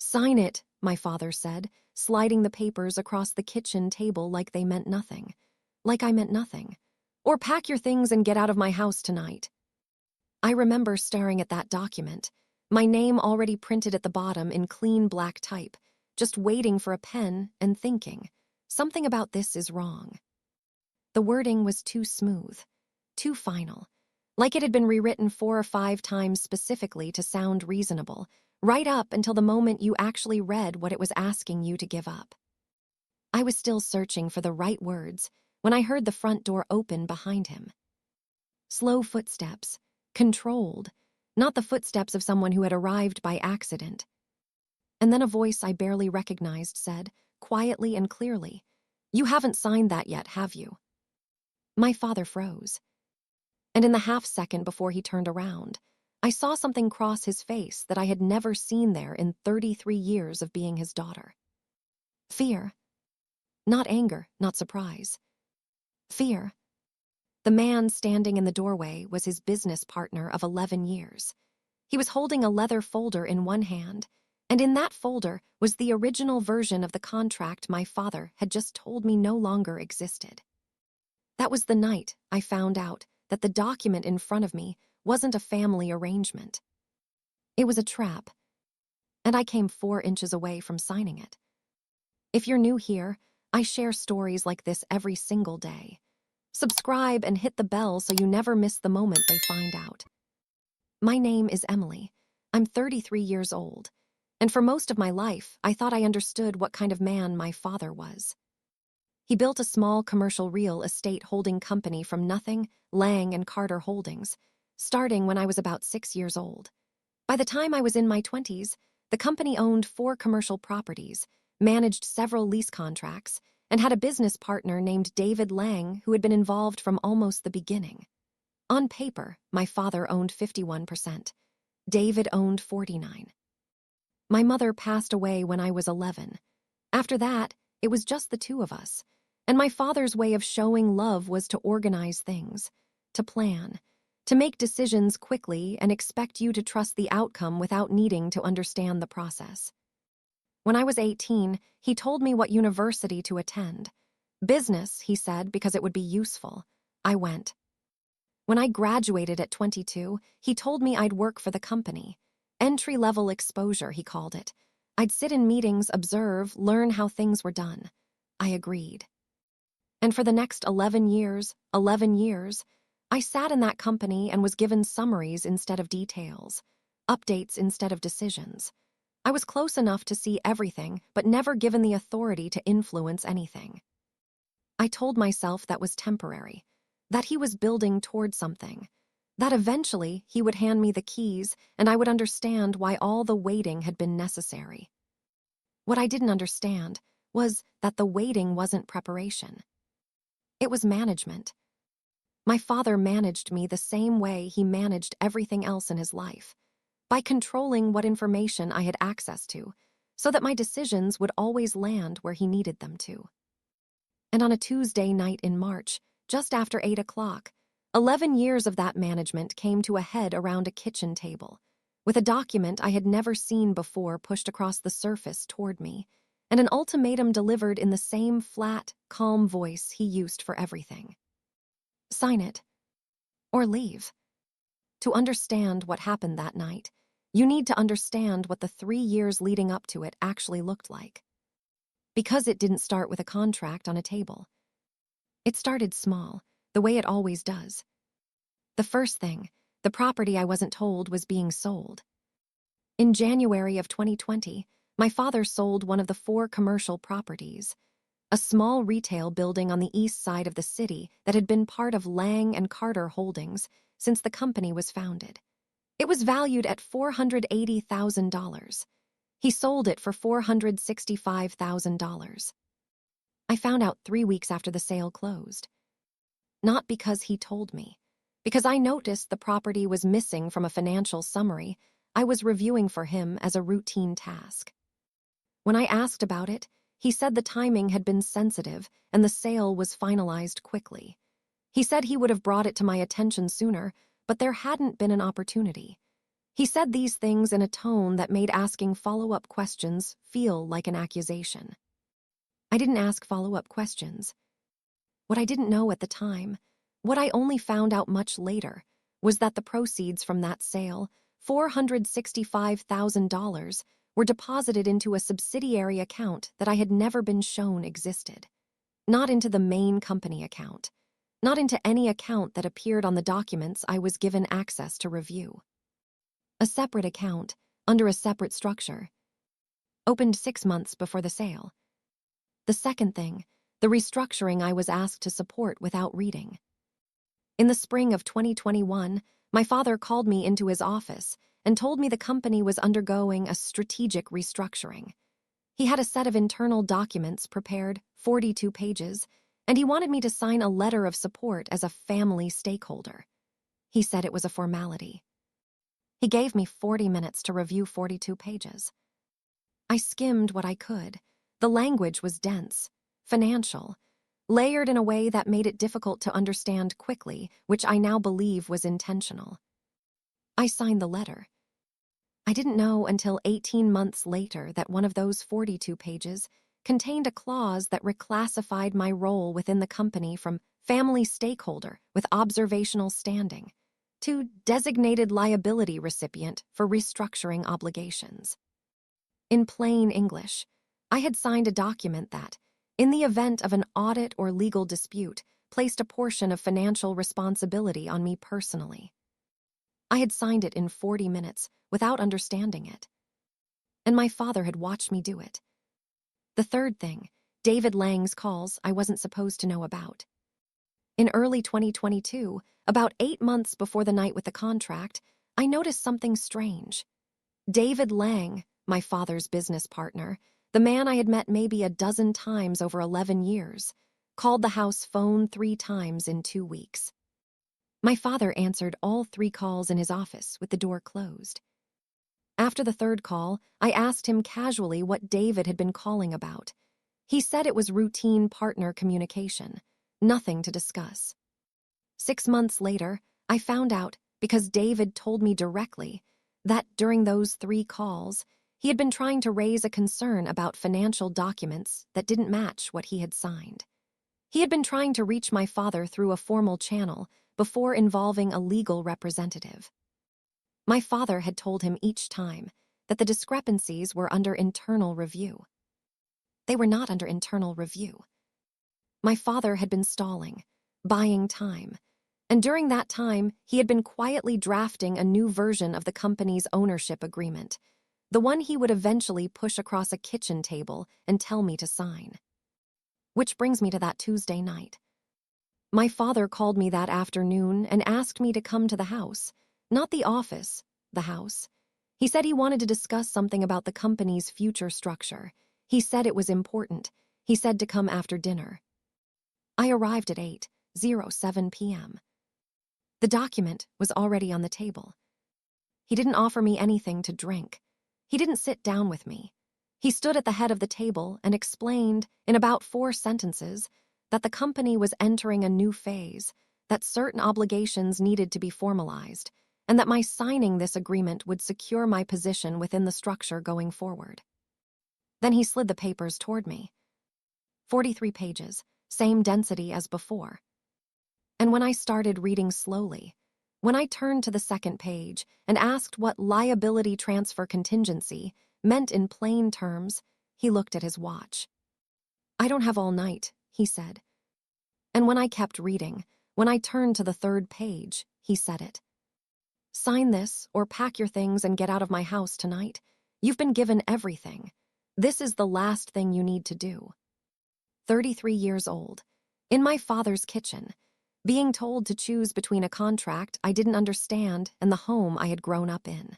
"Sign it," my father said, sliding the papers across the kitchen table like they meant nothing. Like I meant nothing. "Or pack your things and get out of my house tonight." I remember staring at that document, my name already printed at the bottom in clean black type, just waiting for a pen and thinking, something about this is wrong. The wording was too smooth, too final, like it had been rewritten 4 or 5 times specifically to sound reasonable, right up until the moment you actually read what it was asking you to give up. I was still searching for the right words when I heard the front door open behind him. Slow footsteps, controlled, not the footsteps of someone who had arrived by accident. And then a voice I barely recognized said, quietly and clearly, "You haven't signed that yet, have you?" My father froze. And in the half-second before he turned around, I saw something cross his face that I had never seen there in 33 years of being his daughter. Fear. Not anger, not surprise. Fear. The man standing in the doorway was his business partner of 11 years. He was holding a leather folder in one hand, and in that folder was the original version of the contract my father had just told me no longer existed. That was the night I found out that the document in front of me wasn't a family arrangement. It was a trap, and I came 4 inches away from signing it. If you're new here, I share stories like this every single day. Subscribe and hit the bell so you never miss the moment they find out. My name is Emily. I'm 33 years old, and for most of my life, I thought I understood what kind of man my father was. He built a small commercial real estate holding company from nothing, Lang and Carter Holdings, starting when I was about 6 years old. By the time I was in my 20s, the company owned 4 commercial properties, managed several lease contracts, and had a business partner named David Lang who had been involved from almost the beginning. On paper, my father owned 51%. David owned 49%. My mother passed away when I was 11. After that, it was just the 2 of us, and my father's way of showing love was to organize things, to plan, to make decisions quickly and expect you to trust the outcome without needing to understand the process. When I was 18, he told me what university to attend. Business, he said, because it would be useful. I went. When I graduated at 22, he told me I'd work for the company. Entry-level exposure, he called it. I'd sit in meetings, observe, learn how things were done. I agreed. And for the next 11 years, I sat in that company and was given summaries instead of details, updates instead of decisions. I was close enough to see everything, but never given the authority to influence anything. I told myself that was temporary, that he was building toward something, that eventually he would hand me the keys and I would understand why all the waiting had been necessary. What I didn't understand was that the waiting wasn't preparation. It was management. My father managed me the same way he managed everything else in his life, by controlling what information I had access to, so that my decisions would always land where he needed them to. And on a Tuesday night in March, just after 8 o'clock, 11 years of that management came to a head around a kitchen table, with a document I had never seen before pushed across the surface toward me, and an ultimatum delivered in the same flat, calm voice he used for everything. Sign it, or leave. To understand what happened that night, you need to understand what the 3 years leading up to it actually looked like. Because it didn't start with a contract on a table. It started small, the way it always does. The first thing, the property I wasn't told was being sold. In January of 2020, my father sold one of the 4 commercial properties, a small retail building on the east side of the city that had been part of Lang and Carter Holdings since the company was founded. It was valued at $480,000. He sold it for $465,000. I found out 3 weeks after the sale closed. Not because he told me. Because I noticed the property was missing from a financial summary I was reviewing for him as a routine task. When I asked about it, he said the timing had been sensitive and the sale was finalized quickly. He said he would have brought it to my attention sooner, but there hadn't been an opportunity. He said these things in a tone that made asking follow-up questions feel like an accusation. I didn't ask follow-up questions. What I didn't know at the time, what I only found out much later, was that the proceeds from that sale, $465,000, were deposited into a subsidiary account that I had never been shown existed. Not into the main company account. Not into any account that appeared on the documents I was given access to review. A separate account, under a separate structure. Opened 6 months before the sale. The second thing, the restructuring I was asked to support without reading. In the spring of 2021, my father called me into his office and told me the company was undergoing a strategic restructuring. He had a set of internal documents prepared, 42 pages, and he wanted me to sign a letter of support as a family stakeholder. He said it was a formality. He gave me 40 minutes to review 42 pages. I skimmed what I could. The language was dense, financial, layered in a way that made it difficult to understand quickly, which I now believe was intentional. I signed the letter. I didn't know until 18 months later that one of those 42 pages contained a clause that reclassified my role within the company from family stakeholder with observational standing to designated liability recipient for restructuring obligations. In plain English, I had signed a document that, in the event of an audit or legal dispute, placed a portion of financial responsibility on me personally. I had signed it in 40 minutes without understanding it. And my father had watched me do it. The third thing, David Lang's calls I wasn't supposed to know about. In early 2022, about 8 months before the night with the contract, I noticed something strange. David Lang, my father's business partner, the man I had met maybe a dozen times over 11 years, called the house phone 3 times in 2 weeks. My father answered all 3 calls in his office with the door closed. After the third call, I asked him casually what David had been calling about. He said it was routine partner communication, nothing to discuss. 6 months later, I found out, because David told me directly, that during those 3 calls, he had been trying to raise a concern about financial documents that didn't match what he had signed. He had been trying to reach my father through a formal channel before involving a legal representative. My father had told him each time that the discrepancies were under internal review. They were not under internal review. My father had been stalling, buying time, and during that time, he had been quietly drafting a new version of the company's ownership agreement, the one he would eventually push across a kitchen table and tell me to sign. Which brings me to that Tuesday night. My father called me that afternoon and asked me to come to the house, not the office, the house. He said he wanted to discuss something about the company's future structure. He said it was important. He said to come after dinner. I arrived at 8:07 p.m. The document was already on the table. He didn't offer me anything to drink. He didn't sit down with me. He stood at the head of the table and explained, in about 4 sentences, that the company was entering a new phase, that certain obligations needed to be formalized, and that my signing this agreement would secure my position within the structure going forward. Then he slid the papers toward me. 43 pages, same density as before. And when I started reading slowly, when I turned to the second page and asked what liability transfer contingency meant in plain terms, he looked at his watch. I don't have all night, he said. And when I kept reading, when I turned to the third page, he said it. Sign this or pack your things and get out of my house tonight. You've been given everything. This is the last thing you need to do. 33 years old, in my father's kitchen, being told to choose between a contract I didn't understand and the home I had grown up in.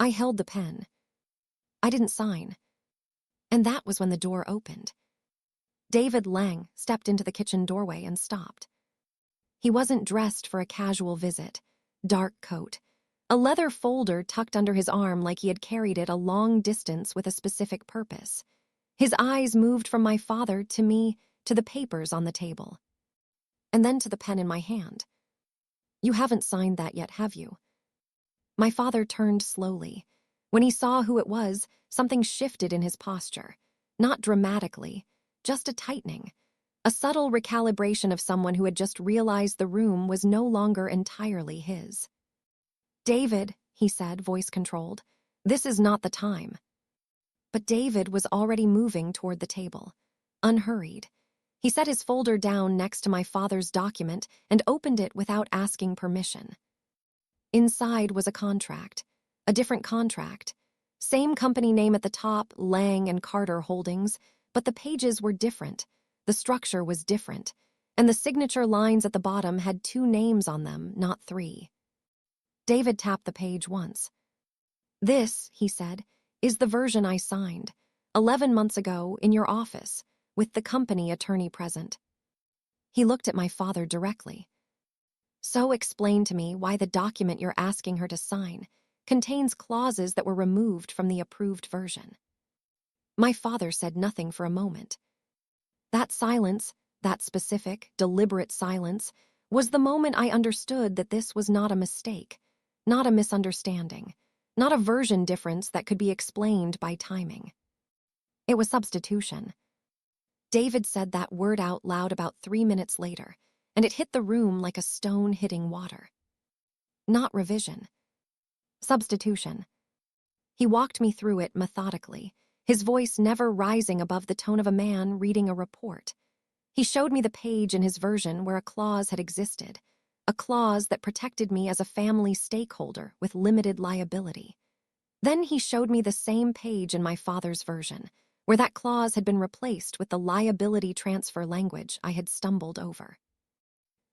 I held the pen. I didn't sign. And that was when the door opened. David Lang stepped into the kitchen doorway and stopped. He wasn't dressed for a casual visit. Dark coat, a leather folder tucked under his arm like he had carried it a long distance with a specific purpose. His eyes moved from my father to me, to the papers on the table, and then to the pen in my hand. You haven't signed that yet, have you? My father turned slowly. When he saw who it was, something shifted in his posture. Not dramatically, just a tightening. A subtle recalibration of someone who had just realized the room was no longer entirely his. "David," he said, voice controlled, "this is not the time." But David was already moving toward the table, unhurried. He set his folder down next to my father's document and opened it without asking permission. Inside was a contract, a different contract. Same company name at the top, Lang and Carter Holdings, but the pages were different, the structure was different, and the signature lines at the bottom had 2 names on them, not 3. David tapped the page once. "This," he said, "is the version I signed 11 months ago in your office, with the company attorney present." He looked at my father directly. "So explain to me why the document you're asking her to sign contains clauses that were removed from the approved version." My father said nothing for a moment. That silence, that specific, deliberate silence, was the moment I understood that this was not a mistake, not a misunderstanding, not a version difference that could be explained by timing. It was substitution. David said that word out loud about 3 minutes later, and it hit the room like a stone hitting water. Not revision. Substitution. He walked me through it methodically, his voice never rising above the tone of a man reading a report. He showed me the page in his version where a clause had existed, a clause that protected me as a family stakeholder with limited liability. Then he showed me the same page in my father's version, where that clause had been replaced with the liability transfer language I had stumbled over.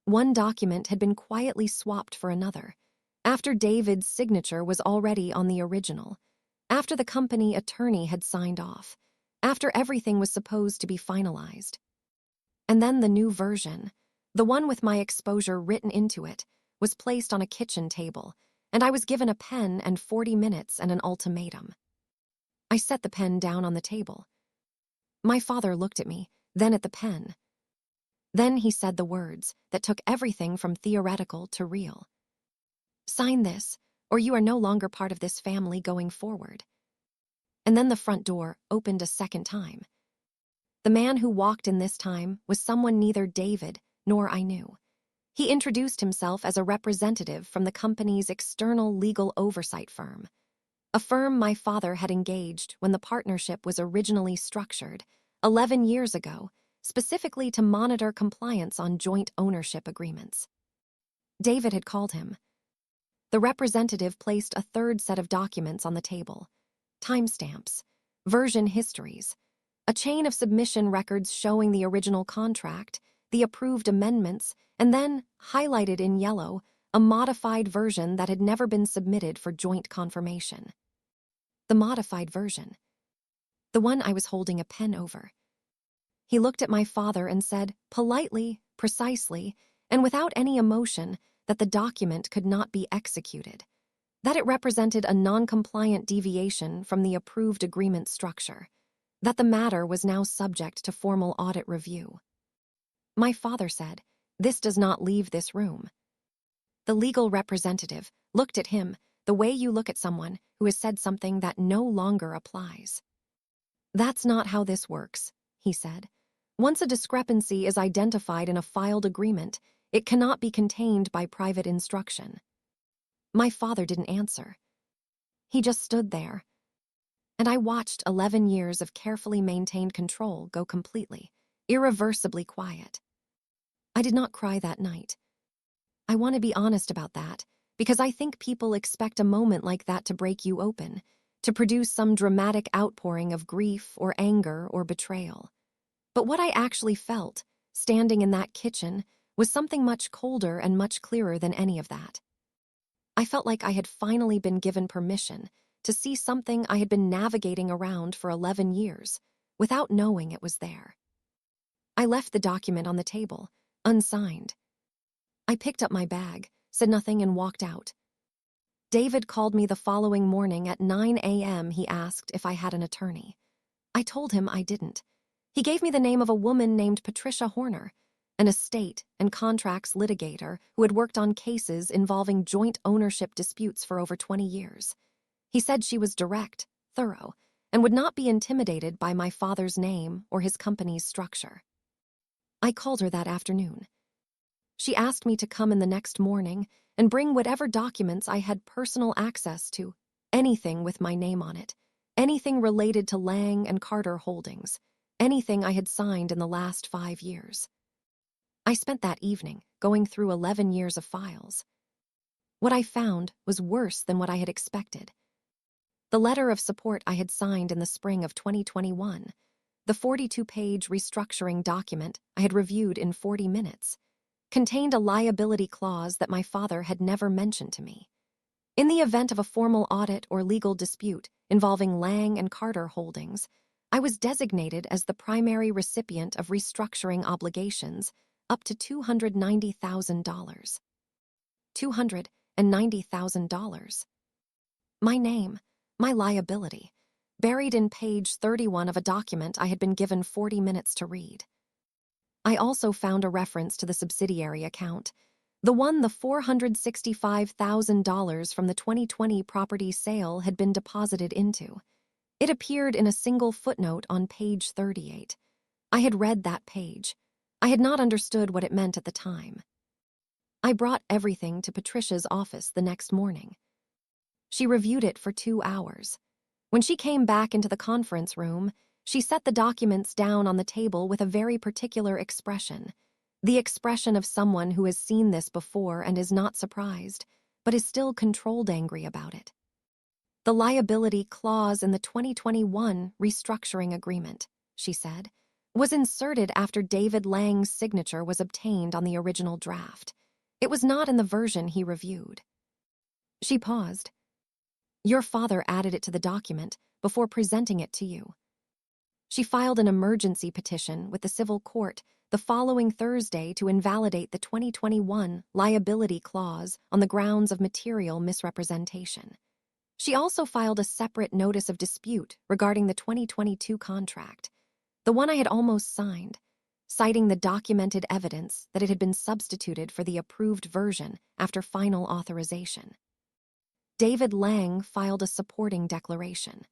One document had been quietly swapped for another, after David's signature was already on the original, after the company attorney had signed off, after everything was supposed to be finalized. And then the new version, the one with my exposure written into it, was placed on a kitchen table, and I was given a pen and 40 minutes and an ultimatum. I set the pen down on the table. My father looked at me, then at the pen. Then he said the words that took everything from theoretical to real. "Sign this, or you are no longer part of this family going forward." And then the front door opened a second time. The man who walked in this time was someone neither David nor I knew. He introduced himself as a representative from the company's external legal oversight firm, a firm my father had engaged when the partnership was originally structured, 11 years ago, specifically to monitor compliance on joint ownership agreements. David had called him. The representative placed a third set of documents on the table: timestamps, version histories, a chain of submission records showing the original contract, the approved amendments, and then, highlighted in yellow, a modified version that had never been submitted for joint confirmation. The modified version. The one I was holding a pen over. He looked at my father and said, politely, precisely, and without any emotion, that the document could not be executed, that it represented a non-compliant deviation from the approved agreement structure, that the matter was now subject to formal audit review. My father said, "This does not leave this room." The legal representative looked at him the way you look at someone who has said something that no longer applies. "That's not how this works," he said. "Once a discrepancy is identified in a filed agreement, it cannot be contained by private instruction." My father didn't answer. He just stood there. And I watched 11 years of carefully maintained control go completely, irreversibly quiet. I did not cry that night. I want to be honest about that, because I think people expect a moment like that to break you open, to produce some dramatic outpouring of grief or anger or betrayal. But what I actually felt, standing in that kitchen, was something much colder and much clearer than any of that. I felt like I had finally been given permission to see something I had been navigating around for 11 years, without knowing it was there. I left the document on the table, unsigned. I picked up my bag, said nothing, and walked out. David called me the following morning at 9 a.m. He asked if I had an attorney. I told him I didn't. He gave me the name of a woman named Patricia Horner. an estate and contracts litigator who had worked on cases involving joint ownership disputes for over 20 years. He said she was direct, thorough, and would not be intimidated by my father's name or his company's structure. I called her that afternoon. She asked me to come in the next morning and bring whatever documents I had personal access to, anything with my name on it, anything related to Lang and Carter Holdings, anything I had signed in the last 5 years. I spent that evening going through 11 years of files. What I found was worse than what I had expected. The letter of support I had signed in the spring of 2021, the 42-page restructuring document I had reviewed in 40 minutes, contained a liability clause that my father had never mentioned to me. In the event of a formal audit or legal dispute involving Lang and Carter Holdings, I was designated as the primary recipient of restructuring obligations up to $290,000. $290,000. My name, my liability, buried in page 31 of a document I had been given 40 minutes to read. I also found a reference to the subsidiary account, the one the $465,000 from the 2020 property sale had been deposited into. It appeared in a single footnote on page 38. I had read that page. I had not understood what it meant at the time. I brought everything to Patricia's office the next morning. She reviewed it for 2 hours. When she came back into the conference room, she set the documents down on the table with a very particular expression, the expression of someone who has seen this before and is not surprised, but is still controlled angry about it. The liability clause in the 2021 restructuring agreement, she said, was inserted after David Lang's signature was obtained on the original draft. It was not in the version he reviewed. She paused. Your father added it to the document before presenting it to you. She filed an emergency petition with the civil court the following Thursday to invalidate the 2021 liability clause on the grounds of material misrepresentation. She also filed a separate notice of dispute regarding the 2022 contract, the one I had almost signed, citing the documented evidence that it had been substituted for the approved version after final authorization. David Lang filed a supporting declaration.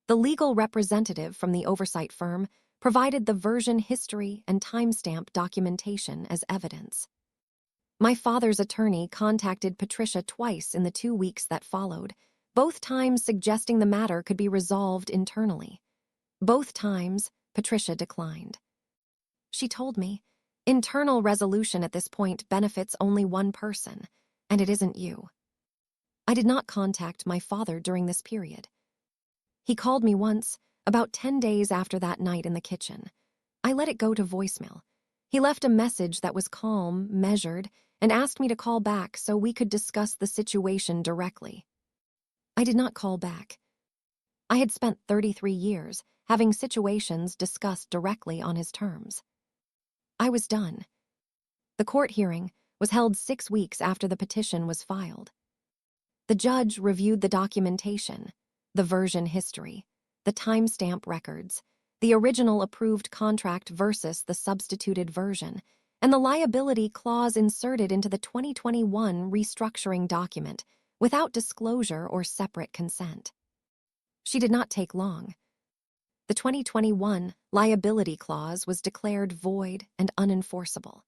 The legal representative from the oversight firm provided the version history and timestamp documentation as evidence. My father's attorney contacted Patricia twice in the 2 weeks that followed, both times suggesting the matter could be resolved internally. Both times, Patricia declined. She told me, internal resolution at this point benefits only one person, and it isn't you. I did not contact my father during this period. He called me once, about 10 days after that night in the kitchen. I let it go to voicemail. He left a message that was calm, measured, and asked me to call back so we could discuss the situation directly. I did not call back. I had spent 33 years having situations discussed directly on his terms. I was done. The court hearing was held 6 weeks after the petition was filed. The judge reviewed the documentation, the version history, the timestamp records, the original approved contract versus the substituted version, and the liability clause inserted into the 2021 restructuring document without disclosure or separate consent. She did not take long. The 2021 liability clause was declared void and unenforceable.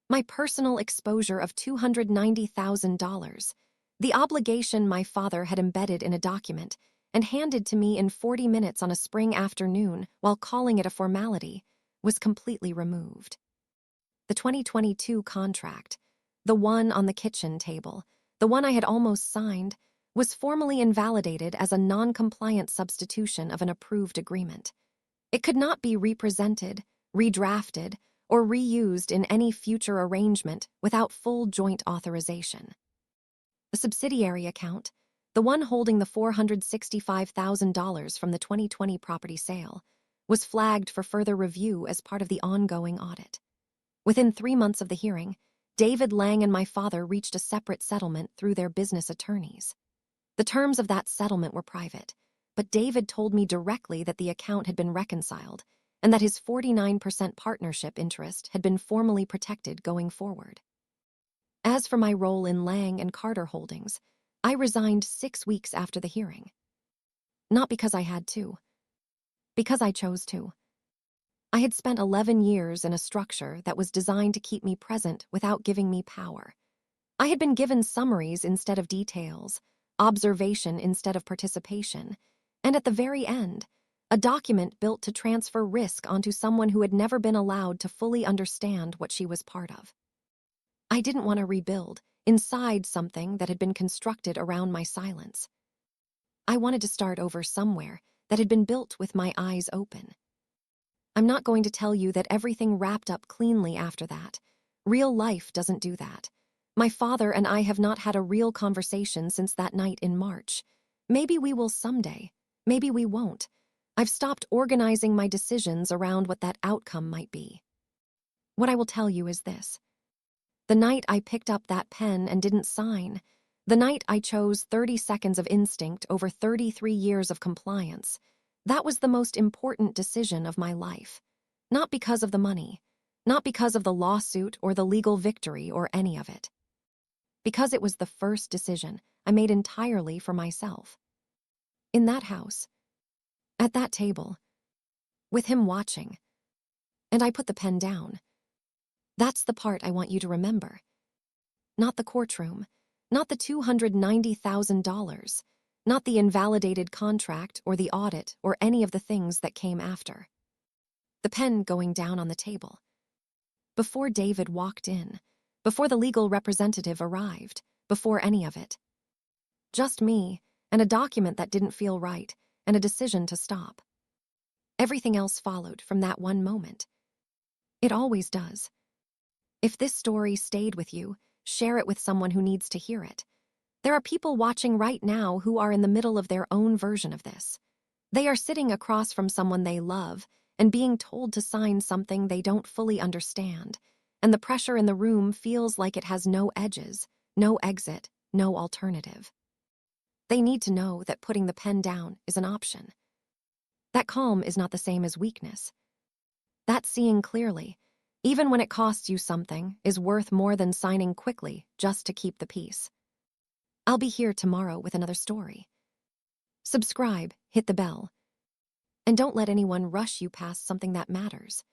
My personal exposure of $290,000, the obligation my father had embedded in a document and handed to me in 40 minutes on a spring afternoon while calling it a formality, was completely removed. The 2022 contract, the one on the kitchen table, the one I had almost signed, was formally invalidated as a non-compliant substitution of an approved agreement. It could not be represented, redrafted, or reused in any future arrangement without full joint authorization. The subsidiary account, the one holding the $465,000 from the 2020 property sale, was flagged for further review as part of the ongoing audit. Within 3 months of the hearing, David Lang and my father reached a separate settlement through their business attorneys. The terms of that settlement were private, but David told me directly that the account had been reconciled, and that his 49% partnership interest had been formally protected going forward. As for my role in Lang and Carter Holdings, I resigned 6 weeks after the hearing. Not because I had to. Because I chose to. I had spent 11 years in a structure that was designed to keep me present without giving me power. I had been given summaries instead of details, observation instead of participation, and at the very end, a document built to transfer risk onto someone who had never been allowed to fully understand what she was part of. I didn't want to rebuild inside something that had been constructed around my silence. I wanted to start over somewhere that had been built with my eyes open. I'm not going to tell you that everything wrapped up cleanly after that. Real life doesn't do that. My father and I have not had a real conversation since that night in March. Maybe we will someday. Maybe we won't. I've stopped organizing my decisions around what that outcome might be. What I will tell you is this. The night I picked up that pen and didn't sign, the night I chose 30 seconds of instinct over 33 years of compliance, that was the most important decision of my life. Not because of the money, not because of the lawsuit or the legal victory or any of it. Because it was the first decision I made entirely for myself. In that house, at that table, with him watching, and I put the pen down. That's the part I want you to remember. Not the courtroom, not the $290,000, not the invalidated contract or the audit or any of the things that came after. The pen going down on the table. Before David walked in, before the legal representative arrived, before any of it. Just me, and a document that didn't feel right, and a decision to stop. Everything else followed from that one moment. It always does. If this story stayed with you, share it with someone who needs to hear it. There are people watching right now who are in the middle of their own version of this. They are sitting across from someone they love and being told to sign something they don't fully understand, and the pressure in the room feels like it has no edges, no exit, no alternative. They need to know that putting the pen down is an option. That calm is not the same as weakness. That seeing clearly, even when it costs you something, is worth more than signing quickly just to keep the peace. I'll be here tomorrow with another story. Subscribe, hit the bell, and don't let anyone rush you past something that matters.